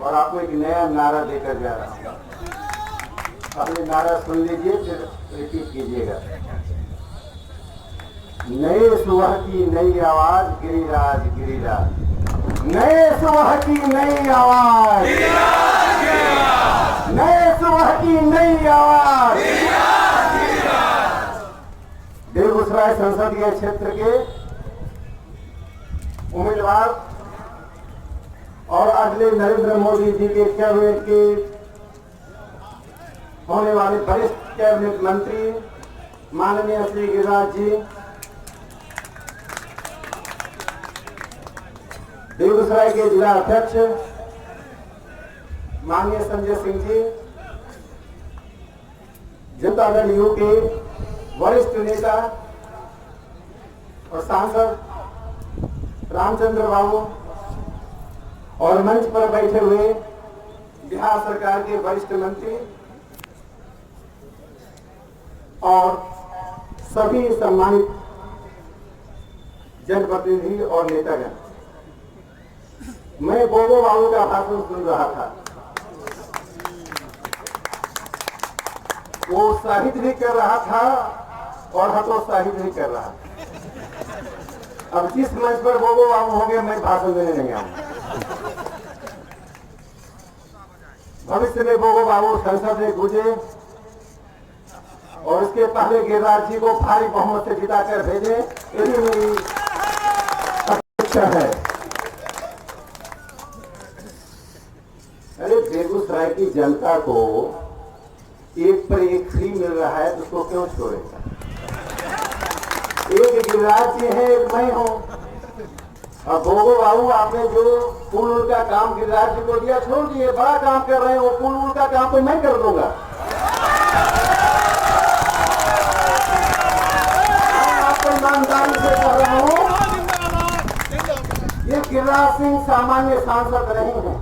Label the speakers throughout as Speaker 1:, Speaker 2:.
Speaker 1: और आपको एक नया नारा देकर जा रहा हूँ। अपने नारा सुन लीजिए, फिर रिपीट कीजिएगा। नए सुबह की नई आवाज गिरिराज गिरिराज, नए सुबह की नई आवाज, नए सुबह की नई आवाज। बेगूसराय संसदीय क्षेत्र के उम्मीदवार और अगले नरेंद्र मोदी जी के कैबिनेट के होने वाले वरिष्ठ कैबिनेट मंत्री माननीय श्री गिरिराज जी, बेगूसराय के जिला अध्यक्ष माननीय संजय सिंह जी, जनता दल यू के वरिष्ठ नेता और सांसद रामचंद्र बाबू और मंच पर बैठे हुए बिहार सरकार के वरिष्ठ मंत्री और सभी सम्मानित जनप्रतिनिधि और नेतागण, मैं बोबो बाबू का भाषण सुन रहा था। वो उत्साहित भी कर रहा था और हतोत्साहित भी कर रहा था। अब जिस मंच पर बोबो बाबू हो गए, मैं भाषण देने नहीं आऊंगा। भविष्य में बोबो बाबू संसद में गूंजे और उसके पहले गिरिराज जी को भारी बहुमत से जिताकर भेजे, यही मेरी अपेक्षा है। अरे बेगूसराय की जनता को एक पर एक फ्री मिल रहा है तो उसको क्यों छोड़ेगा? एक गिरिराज जी है, एक मैं हूं। अब बोबो बाबू आपने जो पुल का काम गिरिराज जी को दिया, छोड़ दिए। बड़ा काम कर रहे हैं, वो पुल का काम तो मैं कर दूंगा। आपको ईमानदारी से कह रहा हूं, ये गिरिराज सिंह सामान्य सांसद नहीं है।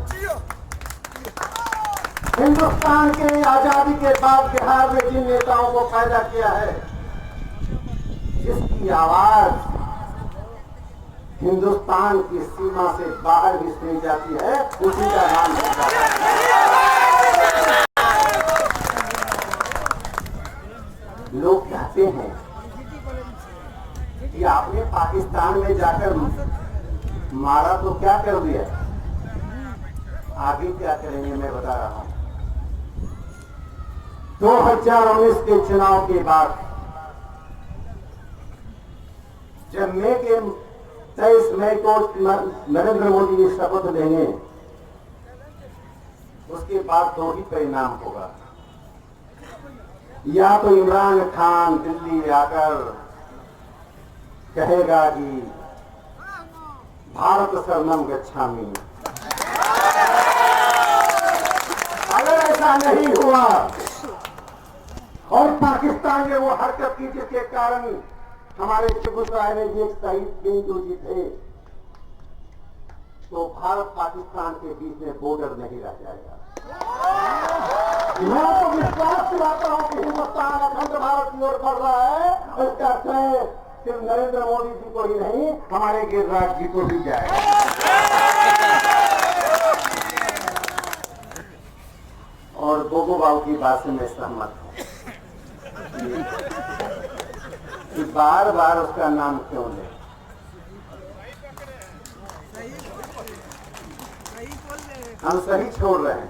Speaker 1: हिंदुस्तान के आजादी के बाद बिहार में जिन नेताओं को पैदा किया है, जिसकी आवाज हिंदुस्तान की सीमा से बाहर भी सुनी जाती है, उसी का नाम है। लोग कहते हैं कि आपने पाकिस्तान में जाकर मारा तो क्या कर दिया, आगे क्या करेंगे मैं बता रहा हूं। 2019 के चुनाव के बाद जब मई के 23 मई को नरेंद्र मोदी जी शपथ लेंगे, उसके बाद दो ही परिणाम होगा। या तो इमरान खान दिल्ली आकर कहेगा कि भारत शरणम गच्छामि, अगर ऐसा नहीं हुआ और पाकिस्तान ने वो हरकत की जिसके कारण हमारे बेगूसराय में एक शहीद बेंजू जी थे, तो भारत पाकिस्तान के बीच में बॉर्डर नहीं रह जाएगा। मैं तो विश्वास दिलाता हूं कि हिंदुस्तान अखंड भारत की ओर बढ़ रहा है, इसका श्रेय सिर्फ नरेंद्र मोदी जी को ही नहीं, हमारे गिरिराज जी को भी जाएगा। और बोबो बाबू की बात से मैं सहमत हूं कि बार बार उसका नाम क्यों ले। हम सही छोड़ रहे हैं।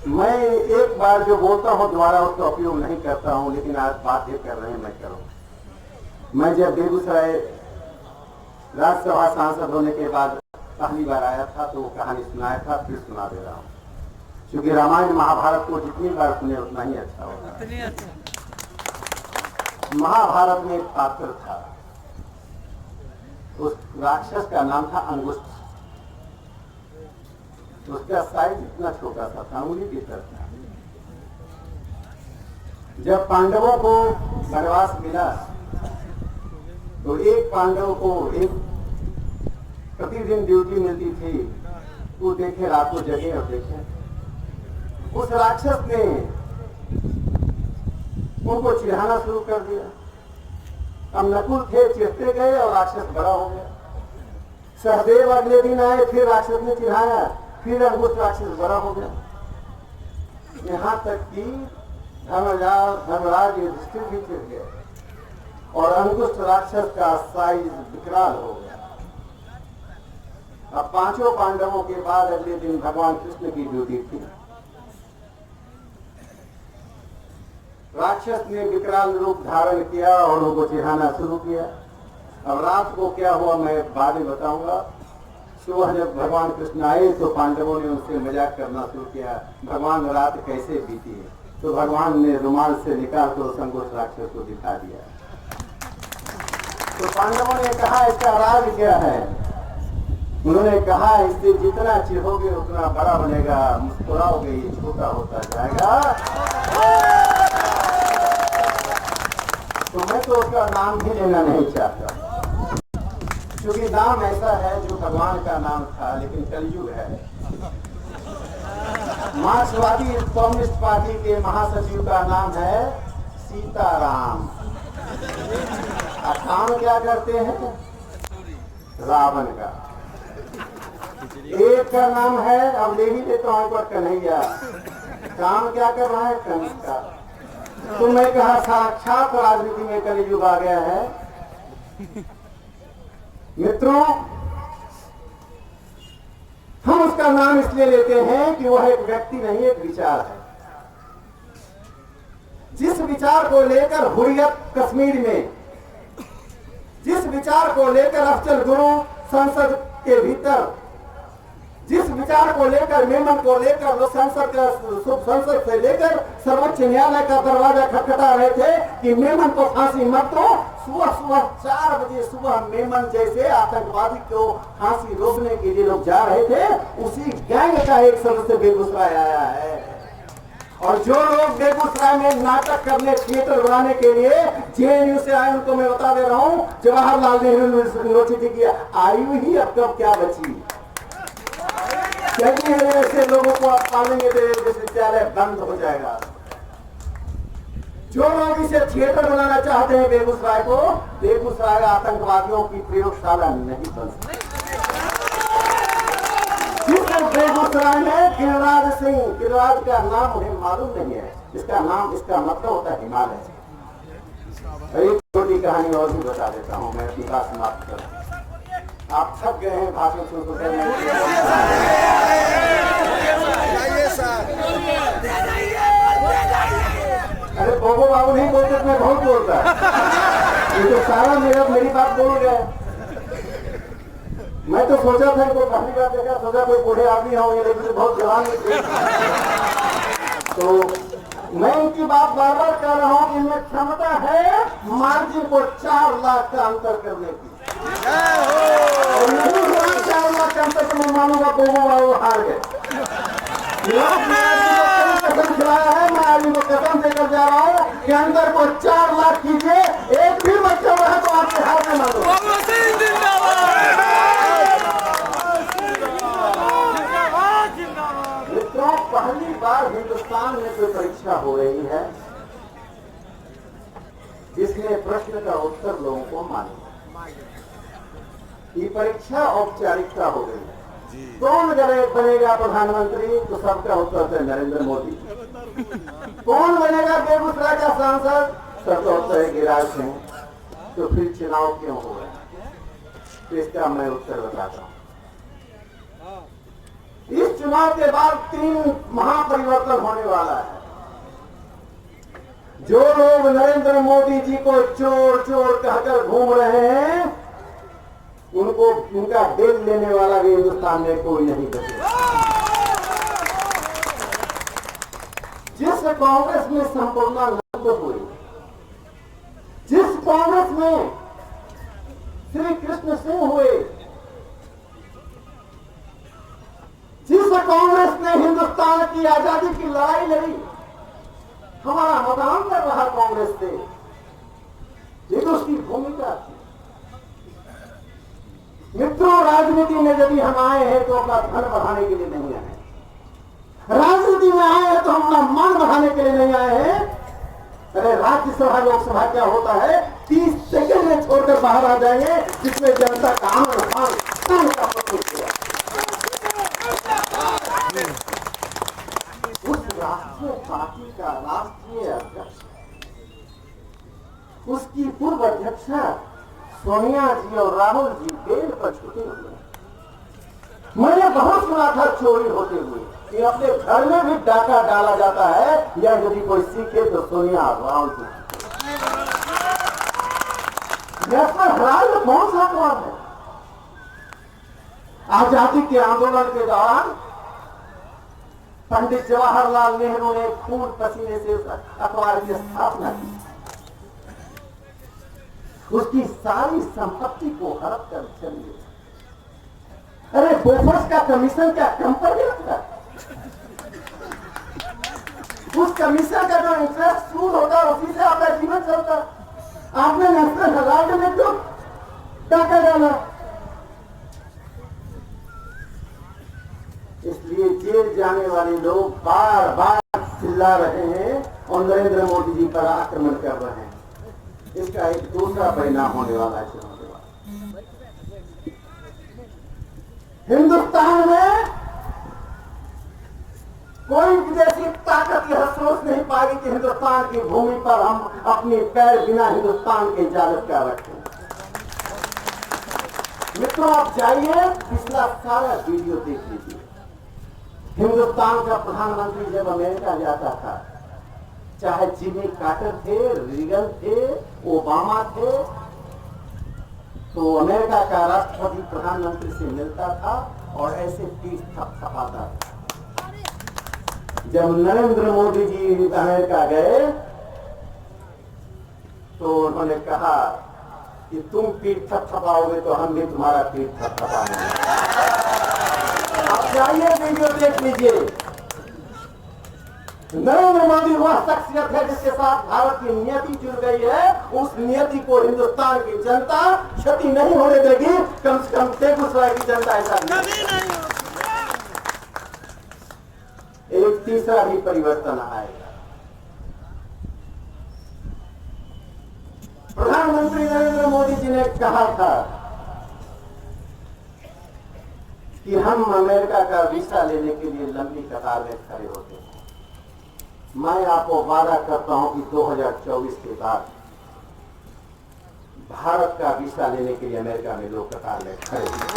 Speaker 1: मैं एक बार जो बोलता हूं दोबारा उसका उपयोग नहीं करता हूं, लेकिन आज बाध्य कर रहे हैं मैं करूं। मैं जब बेगूसराय राज्यसभा सांसद होने के बाद पहली बार आया था तो वो कहानी सुनाया था, फिर सुना दे रहा हूं, क्योंकि रामायण महाभारत को जितनी बार सुने उतना ही अच्छा होगा। महाभारत में एक पात्र था, उस राक्षस का नाम था अंगुष्ठ। उसका साइज इतना छोटा था, उंगली की तरह था। जब पांडवों को वनवास मिला तो एक पांडव को एक प्रतिदिन ड्यूटी मिलती थी, वो देखे रातों जगे और देखे। उस राक्षस ने उनको चिढ़ाना शुरू कर दिया। अब नकुल थे, चिढ़ते गए और राक्षस बड़ा हो गया। सहदेव अगले दिन आए, फिर राक्षस ने चिढ़ाया, फिर अंगुष्ठ राक्षस बड़ा हो गया। यहां तक कि धर्मराज युधिष्ठिर भी चिढ़ गए और अंगुष्ठ राक्षस का साइज विकराल हो गया। अब पांचों पांडवों के बाद अगले दिन भगवान कृष्ण की ड्यूटी थी। राक्षस ने विकराल रूप धारण किया और उनको चिढ़ाना शुरू किया। अब रात को क्या हुआ मैं बाद में बताऊंगा। सुबह जब भगवान कृष्ण आए तो पांडवों ने उनसे मजाक करना शुरू किया, भगवान रात कैसे बीती है। तो भगवान ने रुमाल से निकाल कर उस अंगुष्ठ राक्षस को दिखा दिया। तो पांडवों ने कहा इसका राज क्या है। उन्होंने कहा इससे जितना चिढ़ोगे उतना बड़ा बनेगा, मुस्कुराओगे ये छोटा होता जाएगा। तो मैं तो उसका नाम भी लेना नहीं चाहता, क्योंकि नाम ऐसा है जो भगवान का नाम था, लेकिन कलयुग है। मार्क्सवादी कम्युनिस्ट पार्टी के महासचिव का नाम है सीताराम। काम क्या करते हैं? रावण का। एक का नाम है, अब ले ही लेता हूं, पर कन्हैया। काम क्या कर रहा है? कंस का। तो मैं कहा साक्षात राजनीति में कलयुग आ गया है। मित्रों, हम उसका नाम इसलिए लेते हैं कि वह एक व्यक्ति नहीं, एक विचार है। जिस विचार को लेकर हुर्रियत कश्मीर में, जिस विचार को लेकर अफजल गुरु संसद के भीतर, जिस विचार को लेकर, मेमन को लेकर लोग संसद से लेकर सर्वोच्च न्यायालय का दरवाजा खटखटा रहे थे कि मेमन को फांसी मत दो। सुबह 4 बजे सुबह मेमन जैसे आतंकवादी को फांसी रोकने के लिए लोग जा रहे थे। उसी गैंग का एक सदस्य बेगूसराय आया है। और जो लोग बेगूसराय में नाटक करने, थिएटर बनाने के लिए जेएनयू से आए, उनको मैं बता दे रहा हूँ, जवाहरलाल नेहरू यूनिवर्सिटी की आयु ही अब कब क्या बची। क्योंकि ऐसे लोगों को आप पालेंगे तो विश्वविद्यालय बंद हो जाएगा। जो लोग इसे थिएटर बनाना चाहते हैं बेगूसराय को, बेगूसराय आतंकवादियों की प्रयोगशाला नहीं बन सकती। जिस बेगूसराय में गिरिराज सिंह, गिरिराज का नाम मुझे मालूम नहीं है, इसका नाम, इसका मतलब होता है हिमालय। एक छोटी कहानी और भी बता देता हूँ, मैं अपनी बात समाप्त करूँ। आप थक गए हैं भाषण सुनकर। अरे बोबो बाबू नहीं बोलते, मैं बहुत बोलता है। ये तो सारा मेरी बात बोल गए। मैं तो सोचा था इनको पहली बार देखा, सोचा कोई बूढ़े आदमी होंगे, लेकिन बहुत जवान थे। तो मैं इनकी बात बार बार कर रहा हूँ कि इनमें क्षमता है मार्जिन को 4 लाख का अंतर करने की। नहीं हुआ 4 लाख का अंतर तो मैं मानूंगा बोबो बाबू हार गए। कसम खिलाया है, मैं आज इनको कसम देकर जा रहा हूँ कि अंदर को 4 लाख कीजिए, एक भी बच्चा रहा तो आपके हाथ में मानो। मित्रों, पहली बार हिंदुस्तान में कोई परीक्षा हो रही है जिसमें प्रश्न का उत्तर लोगों को मालूम। ये परीक्षा औपचारिकता हो गई है। कौन बनेगा प्रधानमंत्री? तो सबका उत्तर है नरेंद्र मोदी। कौन बनेगा बेगूसराय का सांसद? सबका उत्तर है गिरिराज सिंह। तो फिर चुनाव क्यों हो रहा है? तो इसका मैं उत्तर बताता हूं। इस चुनाव के बाद 3 महापरिवर्तन होने वाला है। जो लोग नरेंद्र मोदी जी को चोर चोर कहकर घूम रहे हैं, उनको, उनका दिल लेने वाला भी हिंदुस्तान में कोई नहीं बचेगा। जिस कांग्रेस में संपूर्णानंद हुई, जिस कांग्रेस में श्री कृष्ण सिंह हुए, जिस कांग्रेस ने हिंदुस्तान की आजादी की लड़ाई लड़ी, हमारा मतदान कर रहा कांग्रेस से, ये तो उसकी भूमिका थी। मित्रों, राजनीति में यदि हम आए हैं तो अपना धन बढ़ाने के लिए नहीं आए। राजनीति में आए हैं तो हम अपना मान बढ़ाने के लिए नहीं आए हैं। अरे राज्यसभा लोकसभा क्या होता है, 30 सेकंड में छोड़कर बाहर आ जाएंगे, जिसमें जनता का आम का राष्ट्रीय अध्यक्ष, उसकी पूर्व अध्यक्षा सोनिया जी और राहुल जी बेल पर छूटे हुए। मैंने बहुत सुना था चोरी होते हुए कि अपने घर में भी डाका डाला जाता है, या यदि कोई सीखे तो सोनिया और राहुल जी। नेशनल हेराल्ड कौन सा अखबार है? आजादी के आंदोलन के दौरान पंडित जवाहरलाल नेहरू ने खून पसीने से उस अखबार की स्थापना की। उसकी सारी संपत्ति को हड़प कर चलिए। अरे बोफर्स का कमीशन क्या कम पड़ गया था? उस कमीशन का जो इंटरेस्ट सूद होता है उसी से आपका जीवन चलता। आपने नेशनल हेराल्ड में क्यों डाका डाला? इसलिए जेल जाने वाले लोग बार बार चिल्ला रहे हैं और नरेंद्र मोदी जी पर आक्रमण कर रहे हैं। इसका एक दूसरा परिणाम होने वाला है। हिंदुस्तान में कोई विदेशी ताकत यह सोच नहीं पाएगी कि हिंदुस्तान की भूमि पर हम अपने पैर बिना हिंदुस्तान के इजाजत का रखें। मित्रों, आप जाइए, पिछला सारा वीडियो देख लीजिए। हिंदुस्तान का प्रधानमंत्री जब अमेरिका जाता था, चाहे जिमी कार्टर थे, रीगन थे, ओबामा थे, तो अमेरिका का राष्ट्रपति प्रधानमंत्री से मिलता था और ऐसे पीठ थपथपाता था। जब नरेंद्र मोदी जी अमेरिका गए तो उन्होंने कहा कि तुम पीठ थपथपाओगे तो हम भी तुम्हारा पीठ थपथपाएंगे। आप जाइए, वीडियो देख लीजिए। नरेंद्र मोदी वह शख्सियत है जिसके साथ भारत की नियति जुड़ गई है। उस नियति को हिंदुस्तान की जनता क्षति नहीं होने देगी। कम से कम बेगूसराय की जनता ऐसा नहीं। एक तीसरा भी परिवर्तन आएगा। प्रधानमंत्री नरेंद्र मोदी जी ने कहा था कि हम अमेरिका का वीजा लेने के लिए लंबी कतार में खड़े होते हैं। मैं आपको वादा करता हूं कि 2024 के बाद भारत का वीजा लेने के लिए अमेरिका में लोग कतार में खड़े हैं।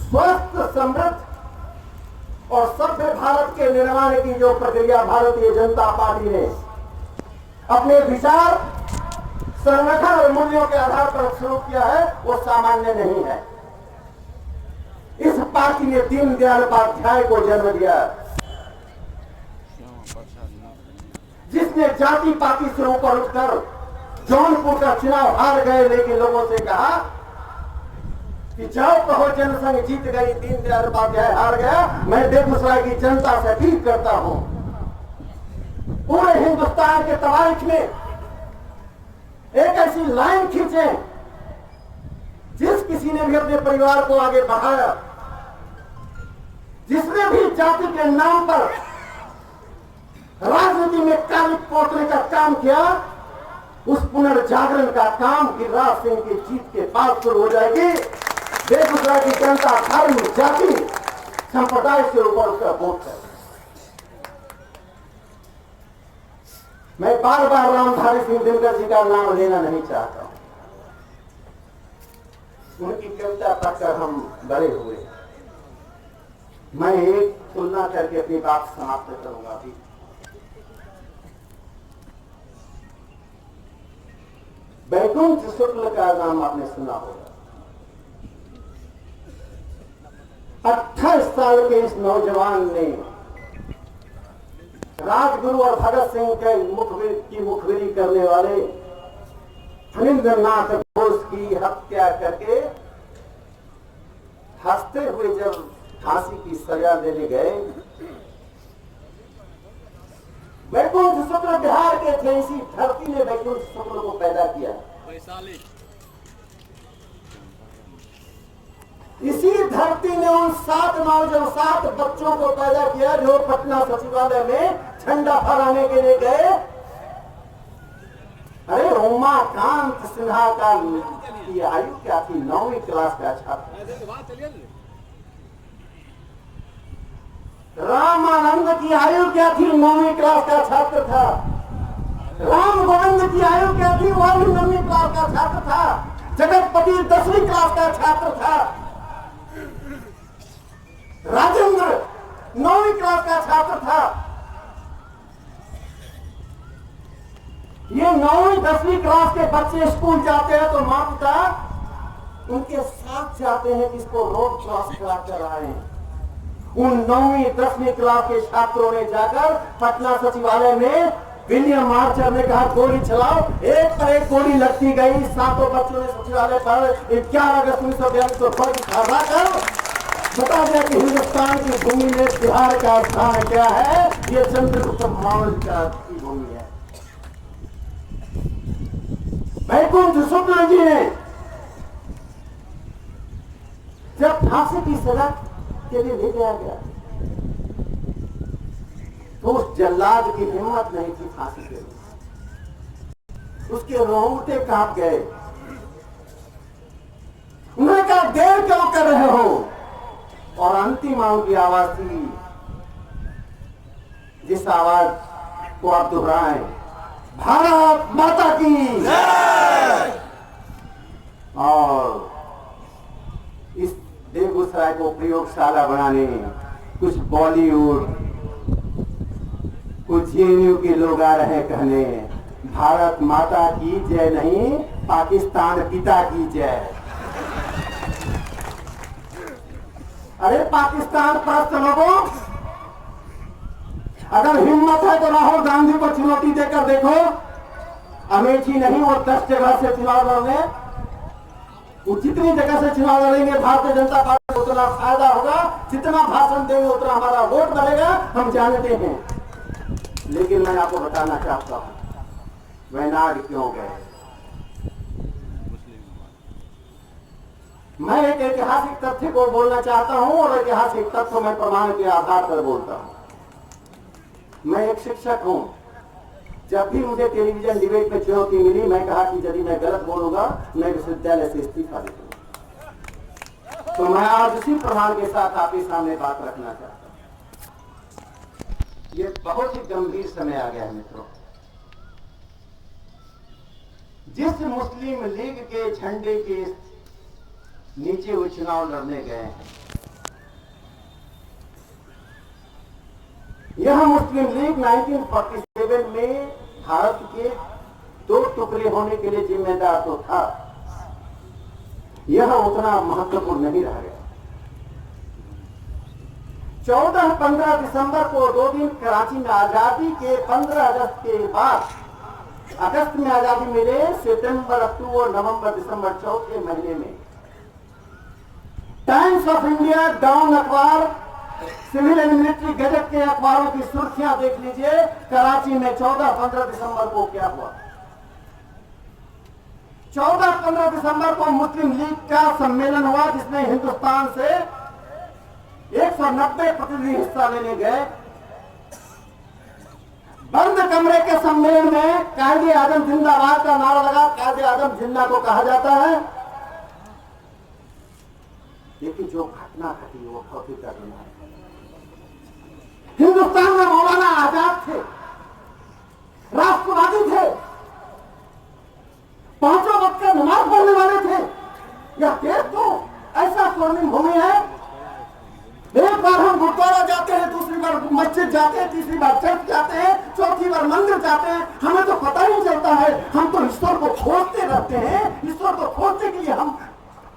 Speaker 1: स्वस्थ, समृद्ध और सभ्य भारत के निर्माण की जो प्रक्रिया भारतीय जनता पार्टी ने अपने विचार, संगठन और मूल्यों के आधार पर शुरू किया है, वो सामान्य नहीं है। इस पार्टी ने दीनदयाल उपाध्याय को जन्म दिया, जिसने जाति पाति से ऊपर उठकर जौनपुर का चुनाव हार गए, लेकिन लोगों से कहा कि जाओ कहो जनसंघ जीत गई, दीनदयाल उपाध्याय हार गया। मैं बेगूसराय की जनता से अपील करता हूं, पूरे हिंदुस्तान के तारीख में एक ऐसी लाइन खींचे जिस किसी ने भी अपने परिवार को आगे बढ़ाया, जिसने भी जाति के नाम पर राजनीति में काली पोतने का काम किया, उस पुनर्जागरण का काम गिरिराज सिंह की जीत के बाद शुरू हो जाएगी। बेगूसराय की जनता धर्म, जाति, संप्रदाय से ऊपर उसका वोट है। मैं बार बार रामधारी सिंह दिनकर जी का नाम लेना नहीं चाहता हूं। उनकी कविता पढ़कर हम बड़े हुए। मैं एक तुलना करके अपनी बात समाप्त करूंगा। अभी बैकुंठ शुक्ल का नाम आपने सुना होगा। 28 साल के इस नौजवान ने राजगुरु और भगत सिंह के मुखबिरी करने वाले फणींद्रनाथ घोष की हत्या करके हंसते हुए जब फांसी की सजा देने गए, बैकुंठ शुक्ल बिहार के थे। इसी धरती ने बैकुंठ शुक्ल को पैदा किया। इसी धरती ने उन 7 बच्चों को पैदा किया जो पटना सचिवालय में झंडा फहराने के लिए गए। अरे उमाकांत सिन्हा का आयु क्या थी? 9वीं क्लास का छात्र। रामानंद की आयु क्या थी? 9वीं क्लास का छात्र था। राम गोविंद की आयु क्या थी? वह भी 9वीं क्लास का छात्र था। जगतपति 10वीं क्लास का छात्र था। राजेंद्र 9वीं क्लास का छात्र था। ये 9वीं 10वीं क्लास के बच्चे स्कूल जाते हैं तो माता पिता उनके साथ जाते हैं, इसको रोड क्रॉस करा कर आए। उन 9वीं 10वीं क्लास के छात्रों ने जाकर पटना सचिवालय में विलियम आर्चर ने कहा गोली चलाओ, एक पर एक गोली लगती गई। 7 बच्चों ने सचिवालय पर 11 अगस्त 1942 को फर्ज खड़ा कर बता दिया कि हिंदुस्तान की भूमि में बिहार का स्थान क्या है। ये चंद्रगुप्त मौर्य की भूमि है। वैकुंठ शुक्ल जी ने जब फांसी की सजा के लिए ले जाया गया तो उस जल्लाद की हिम्मत नहीं थी फांसी के लिए। उसके रोंगटे कांप गए। उन्होंने कहा देर क्यों कर रहे हो? और अंतिम उनकी आवाज थी, जिस आवाज को आप दोहराएं, भारत माता की जय। और इस बेगूसराय को प्रयोगशाला बनाने कुछ बॉलीवुड कुछ जेएनयू के लोग आ रहे हैं कहने भारत माता की जय नहीं, पाकिस्तान पिता की जय। अरे पाकिस्तान परस्त लोगों, अगर हिम्मत है तो राहुल गांधी को चुनौती देकर देखो। अमेठी नहीं, वो 10 जगह से चुनाव लड़ने, वो जितनी जगह से चुनाव लड़ेंगे भारतीय जनता पार्टी को उतना फायदा होगा। जितना भाषण देंगे उतना हमारा वोट बढ़ेगा, हम जानते हैं। लेकिन मैं आपको बताना चाहता हूं वयनाड क्यों गए। मैं एक ऐतिहासिक तथ्य को बोलना चाहता हूं और ऐतिहासिक तथ्य मैं प्रमाण के आधार पर बोलता हूं। मैं एक शिक्षक हूं। जब भी मुझे टेलीविजन डिबेट में चुनौती मिली, मैं कहा कि यदि मैं गलत बोलूंगा मैं विश्वविद्यालय से इस्तीफा दे दूंगा। तो मैं आज उसी प्रमाण के साथ आपके सामने बात रखना चाहता हूं। ये बहुत ही गंभीर समय आ गया है मित्रों। जिस मुस्लिम लीग के झंडे के नीचे वो चुनाव लड़ने गए हैं, यह मुस्लिम लीग 1947 में भारत के 2 टुकड़े होने के लिए जिम्मेदार तो था, यह उतना महत्वपूर्ण नहीं रह गया। 14-15 दिसंबर को 2 दिन कराची में आजादी के 15 अगस्त के बाद, अगस्त में आजादी मिले, सितंबर, अक्टूबर, नवंबर, दिसंबर, चौथे महीने में टाइम्स ऑफ इंडिया, डाउन अखबार, सिविल एंड मिलिट्री गजट के अखबारों की सुर्खियां देख लीजिए। कराची में 14-15 दिसंबर को क्या हुआ? 14-15 दिसंबर को मुस्लिम लीग का सम्मेलन हुआ, जिसमें हिंदुस्तान से 190 प्रतिनिधि हिस्सा लेने गए। बंद कमरे के सम्मेलन में कायदे आजम जिंदाबाद का नारा लगा। कायदे आजम जिन्ना को कहा जाता है। लेकिन जो घटना घटी वो बहुत ही दर्दनाक है। हिंदुस्तान में मौलाना आजाद थे, राष्ट्रवादी थे, 5 वक्त का नमाज पढ़ने वाले थे। यह देश तो ऐसा स्वर्णिम भूमि है। एक बार हम गुरुद्वारा जाते हैं, दूसरी बार मस्जिद जाते हैं, तीसरी बार चर्च जाते हैं, चौथी बार मंदिर जाते हैं, हमें तो पता ही नहीं चलता है। हम तो ईश्वर को खोजते रहते हैं। ईश्वर को खोजने के लिए हम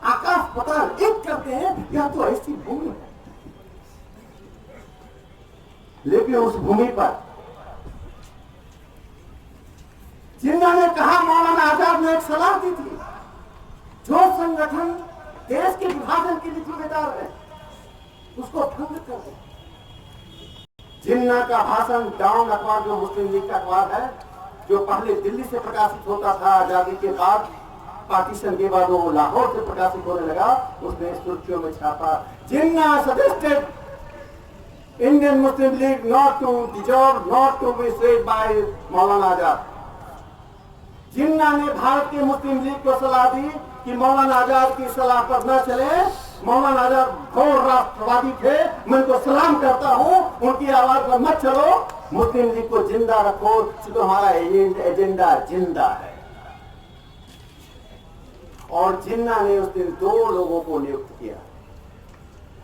Speaker 1: आकाश पताल एक करते हैं। यह तो ऐसी भूमि है। लेकिन उस भूमि पर जिन्होंने कहा, मौलाना आजाद ने एक सलाह दी थी, जो संगठन देश के विभाजन के लिए जिम्मेदार है उसको भंग कर दे। जिन्ना का भाषण डाउन अखबार, जो मुस्लिम लीग का अखबार है, जो पहले दिल्ली से प्रकाशित होता था, आजादी के बाद पार्टीशन के बाद वो लाहौर से प्रकाशित होने लगा, उसने सुर्खियों में छापा, जिन्ना suggested Indian Muslim League not to dissolve, not to be swayed by Maulana Azad. जिन्ना ने भारत के मुस्लिम लीग को सलाह दी कि मौलाना आजाद की सलाह पर न चले मौलाना आजाद घोर राष्ट्रवादी थे, मैं उनको सलाम करता हूँ। उनकी आवाज पर मत चलो, मुस्लिम लीग को जिंदा रखो, क्योंकि हमारा एजेंडा जिंदा है। और जिन्ना ने उस दिन 2 लोगों को नियुक्त किया।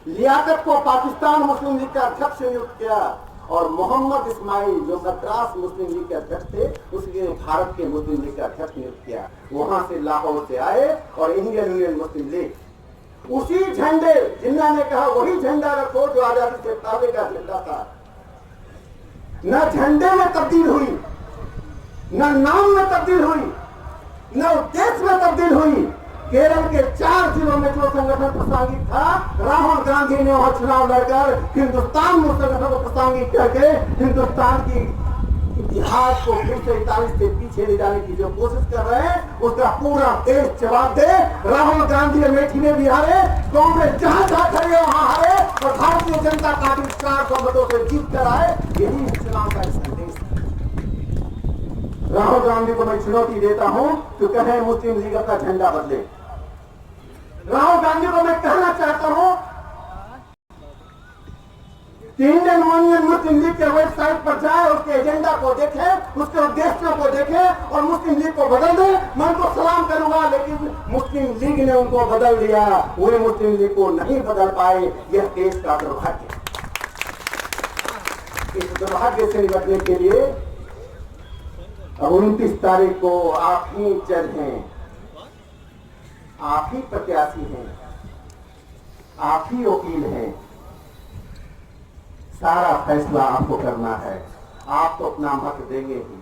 Speaker 1: लियाकत को पाकिस्तान मुस्लिम लीग का अध्यक्ष नियुक्त किया और मोहम्मद इस्माइल जो मद्रास मुस्लिम लीग के अध्यक्ष थे, उसके भारत के मुस्लिम लीग का अध्यक्ष नियुक्त किया। वहां से लाहौर से आए और इंडियन यूनियन मुस्लिम लीग, उसी झंडे, जिन्ना ने कहा वही झंडा रखो जो आजादी से पहले का झंडा था। न झंडे में तब्दील हुई, न नाम में तब्दील हुई, न उद्देश्य में तब्दील हुई। केरल के 4 जिलों में जो संगठन प्रासंगिक था, राहुल गांधी ने वहां चुनाव लड़कर हिंदुस्तान में संगठन को प्रासंगिक करके हिंदुस्तान की इतिहास को फिर से 41 से पीछे ले जाने की जो कोशिश कर रहे हैं, उसका पूरा देश जवाब दे। राहुल गांधी अमेठी में भी हारे, कांग्रेस जहां जहां खड़े वहां हारे और भारतीय जनता पार्टी 400 मतों से जीत कर आए। यही चुनाव का संदेश है। राहुल गांधी को मैं चुनौती देता हूं तो कहें मुस्लिम लीग का झंडा बदले। राहुल गांधी को मैं कहना चाहता हूं कि इंडियन यूनियन मुस्लिम लीग के वेबसाइट पर जाए, उसके एजेंडा को देखें, उसके उद्देश्यों को देखें और मुस्लिम लीग को बदल दे। मैं उनको सलाम करूंगा, लेकिन मुस्लिम लीग ने उनको बदल दिया, वे मुस्लिम लीग को नहीं बदल पाए। यह देश का दुर्भाग्य। इस दुर्भाग्य से निपटने के लिए अब 29 तारीख को आप ही जज हैं, आप ही प्रत्याशी हैं, आप ही वकील हैं। सारा फैसला आपको करना है। आप तो अपना मत देंगे ही,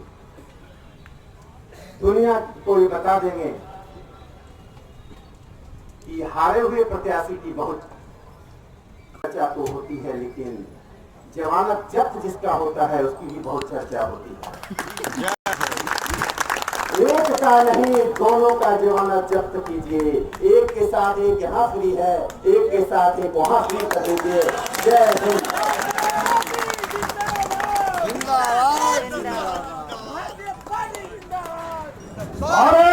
Speaker 1: दुनिया को ये बता देंगे कि हारे हुए प्रत्याशी की बहुत चर्चा तो होती है, लेकिन जमानत जब्त जिसका होता है उसकी भी बहुत चर्चा होती है। एक का नहीं, दोनों का जमानत जब्त कीजिए। एक के साथ एक यहाँ फ्री है, एक के साथ एक वहाँ फ्री कर दीजिए। जय हिंद।
Speaker 2: जिंदाबाद जिंदाबाद।
Speaker 1: भारत